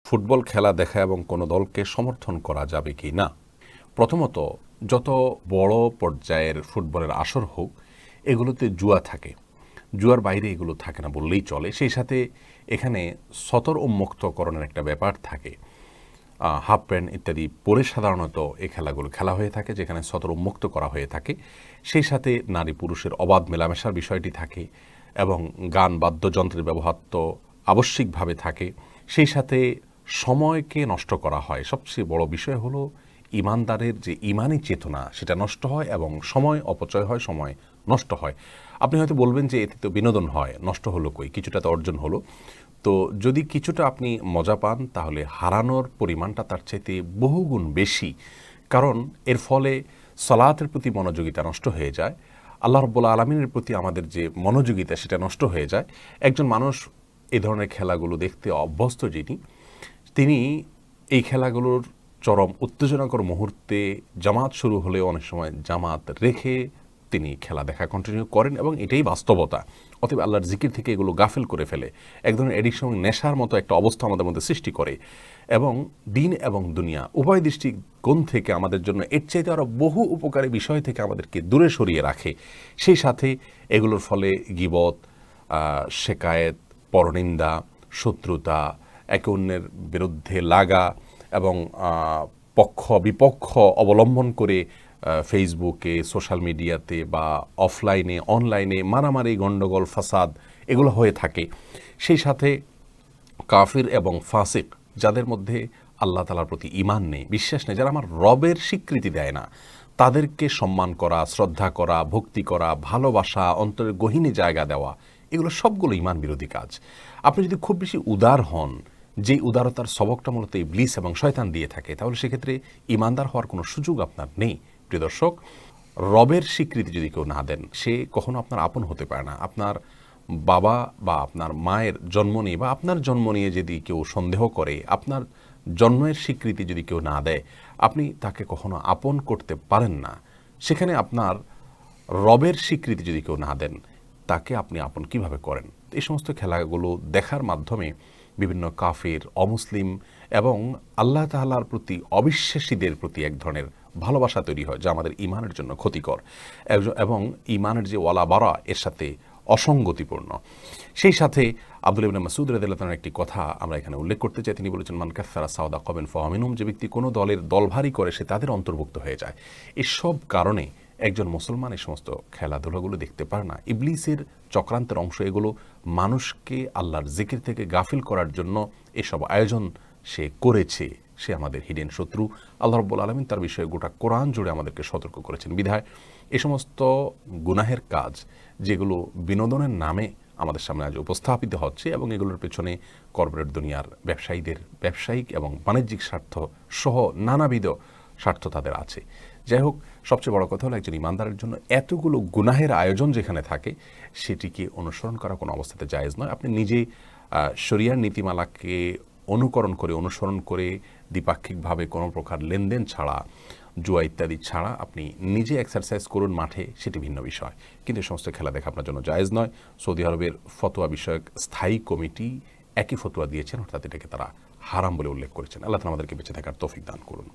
Football খেলা দেখা এবং কোনো দলকে সমর্থন করা যাবে কি না। প্রথমত, যত বড় পর্যায়ের ফুটবলের আসর হোক, এগুলোতে জুয়া থাকে। জুয়ার বাইরে এগুলো থাকে না বললেই চলে। সেই সাথে এখানে সতর উন্মুক্তকরণের একটা ব্যাপার থাকে। হাফ প্যান্ট ইত্যাদি পরে সাধারণত এই খেলাগুলো খেলা হয়ে থাকে, যেখানে সতর উন্মুক্ত করা হয়ে থাকে। সেই সাথে নারী পুরুষের অবাধ মেলামেশার বিষয়টি থাকে এবং গান বাদ্যযন্ত্রের ব্যবহার তো আবশ্যিকভাবে থাকে। সেই সাথে সময়কে নষ্ট করা হয়। সবচেয়ে বড় বিষয় হলো ইমানদারের যে ইমানি চেতনা, সেটা নষ্ট হয় এবং সময় অপচয় হয়, সময় নষ্ট হয়। আপনি হয়তো বলবেন যে এতে তো বিনোদন হয়, নষ্ট হলো কই, কিছুটা তো অর্জন হলো। তো যদি কিছুটা আপনি মজা পান, তাহলে হারানোর পরিমাণটা তার চাইতে বহুগুণ বেশি। কারণ এর ফলে সালাতের প্রতি মনোযোগিতা নষ্ট হয়ে যায়, আল্লাহ রাব্বুল আলামিনের প্রতি আমাদের যে মনোযোগিতা সেটা নষ্ট হয়ে যায়। একজন মানুষ এই ধরনের খেলাগুলো দেখতে অভ্যস্ত তিনি এই খেলাগুলোর চরম উত্তেজনাকর মুহূর্তে জামাত শুরু হলে অনেক সময় জামাত রেখে তিনি খেলা দেখা কন্টিনিউ করেন এবং এটাই বাস্তবতা। অতএব আল্লাহর জিকির থেকে এগুলো গাফেল করে ফেলে, এক ধরনের এডিকশন, নেশার মতো একটা অবস্থা আমাদের মধ্যে সৃষ্টি করে এবং দিন এবং দুনিয়া উভয় দৃষ্টিকোণ থেকে আমাদের জন্য এর চাইতে আরও বহু উপকারী বিষয় থেকে আমাদেরকে দূরে সরিয়ে রাখে। সেই সাথে এগুলোর ফলে গীবত, শেকায়েত, পরনিন্দা, শত্রুতা, একে অন্যের বিরুদ্ধে লাগা এবং পক্ষ বিপক্ষ অবলম্বন করে ফেসবুকে, সোশ্যাল মিডিয়াতে বা অফলাইনে অনলাইনে মারামারি, গণ্ডগোল, ফাসাদ এগুলো হয়ে থাকে। সেই সাথে কাফির এবং ফাসিক, যাদের মধ্যে আল্লাহ তাআলার প্রতি ঈমান নেই, বিশ্বাস নেই, যারা আমার রবের স্বীকৃতি দেয় না, তাদেরকে সম্মান করা, শ্রদ্ধা করা, ভক্তি করা, ভালোবাসা, অন্তরের গহীনে জায়গা দেওয়া, এগুলো সবগুলো ঈমান বিরোধী কাজ। আপনি যদি খুব বেশি উদার হন, যেই উদারতার সবকটা মূলত ইবলিস এবং শয়তান দিয়ে থাকে, তাহলে সেক্ষেত্রে ঈমানদার হওয়ার কোনো সুযোগ আপনার নেই। প্রিয় দর্শক, রবের স্বীকৃতি যদি কেউ না দেন, সে কখনো আপনার আপন হতে পারে না। আপনার বাবা বা আপনার মায়ের জন্ম নিয়ে বা আপনার জন্ম নিয়ে যদি কেউ সন্দেহ করে, আপনার জন্মের স্বীকৃতি যদি কেউ না দেয়, আপনি তাকে কখনো আপন করতে পারেন না। সেখানে আপনার রবের স্বীকৃতি যদি কেউ না দেন, তাকে আপনি আপন কিভাবে করেন? এই সমস্ত খেলাগুলো দেখার মাধ্যমে বিভিন্ন কাফির, অমুসলিম এবং আল্লাহ তাআলার প্রতি অবিশ্বাসীদের প্রতি এক ধরনের ভালোবাসা তৈরি হয়, যা আমাদের ঈমানের জন্য ক্ষতিকর এবং ঈমানের যে ওয়ালা বারা, এর সাথে অসঙ্গতিপূর্ণ। সেই সাথে আব্দুল্লাহ ইবনে মাসউদ রাদিয়াল্লাহু তাআলার একটি কথা আমরা এখানে উল্লেখ করতে চাই। তিনি বলেছেন, মান কাফারা সাওদা কওমিন ফাহুয়া মিনহুম, যে ব্যক্তি কোনো দলের দলভারী করে সে তাদের অন্তর্ভুক্ত হয়ে যায়। এসব কারণে একজন মুসলমান এই সমস্ত খেলাধুলাগুলো দেখতে পারে না। ইবলিসের চক্রান্তের অংশ এগুলো। মানুষকে আল্লাহর জিকির থেকে গাফিল করার জন্য এসব আয়োজন সে করেছে। সে আমাদের হিডেন শত্রু। আল্লাহ রাব্বুল আলামিন তার বিষয়ে গোটা কোরআন জুড়ে আমাদেরকে সতর্ক করেছেন। বিধায় এ সমস্ত গুনাহের কাজ, যেগুলো বিনোদনের নামে আমাদের সামনে আজ উপস্থাপিত হচ্ছে এবং এগুলোর পেছনে কর্পোরেট দুনিয়ার ব্যবসায়ীদের ব্যবসায়িক এবং বাণিজ্যিক স্বার্থ সহ নানাবিধ স্বার্থ তাদের আছে। যাই হোক, সবচেয়ে বড় কথা হলো একজন ইমানদারের জন্য এতগুলো গুনাহের আয়োজন যেখানে থাকে, সেটিকে অনুসরণ করা কোনো অবস্থাতে জায়েজ নয়। আপনি নিজে শরিয়ার নীতিমালাকে অনুসরণ করে দ্বিপাক্ষিকভাবে কোনো প্রকার লেনদেন ছাড়া, জুয়া ইত্যাদি ছাড়া আপনি নিজে এক্সারসাইজ করুন মাঠে, সেটি ভিন্ন বিষয়। কিন্তু এই সমস্ত খেলা দেখা আপনার জন্য জায়েজ নয়। সৌদি আরবের ফতোয়া বিষয়ক স্থায়ী কমিটি একই ফতোয়া দিয়েছেন, অর্থাৎ এটাকে তারা হারাম বলে উল্লেখ করেছেন। আল্লাহ তাআলা আমাদেরকে বেঁচে থাকার তৌফিক দান করুন।